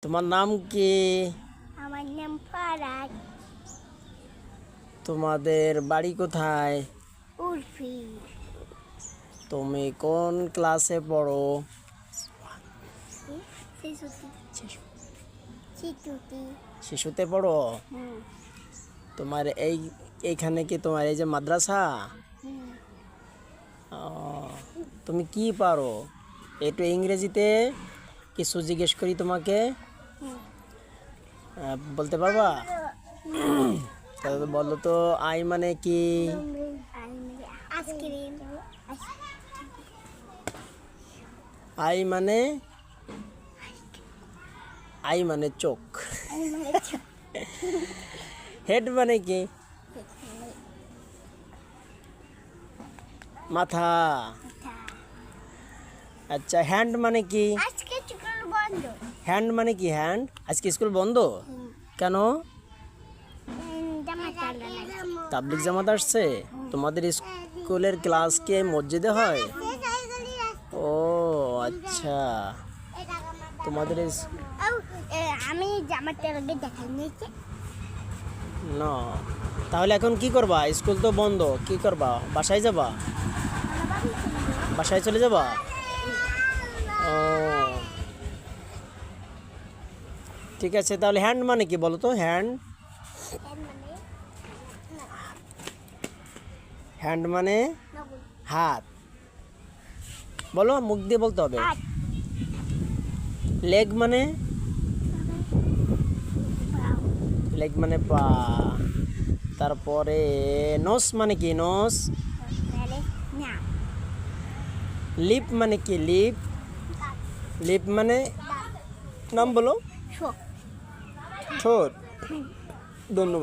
তোমার নাম কি? আমার নাম ফারাজ। তোমাদের বাড়ি কোথায়? উর্ফি। তুমি কোন ক্লাসে পড়ো? শিশুতে পড়ো। তোমার এইখানে কি তোমার এই যে মাদ্রাসা? তুমি কি পারো? একটু ইংরেজিতে কিছু জিজ্ঞেস করি তোমাকে, বলতে পারবা? তাহলে বলো তো, আই মানে কি? আই মানে চোখ। হেড মানে কি? মাথা। আচ্ছা, হ্যান্ড মানে কি? হ্যান্ড মানে কি? হ্যান্ড। আজকে স্কুল বন্ধ কেন? তাবলিগ জামাত আসছে। তোমাদের স্কুলের ক্লাস কি মসজিদে হয়? ও আচ্ছা, তোমাদের আমি জামাটা দেখাই নিয়েছি না। তাহলে এখন কি করবা? স্কুল তো বন্ধ, কি করবা? বাসায় যাবা? বাসায় চলে যাবা? ও ঠিক আছে। তাহলে হ্যান্ড মানে কি বলো তো? হ্যান্ড মানে হাত। বলো, মুখ দিয়ে বলতে হবে। লেগ মানে পা। তারপরে নোস মানে কি? নোস। লিপ মানে কি? লিপ মানে নাম বলো। ঠোঁট। ধন্যবাদ।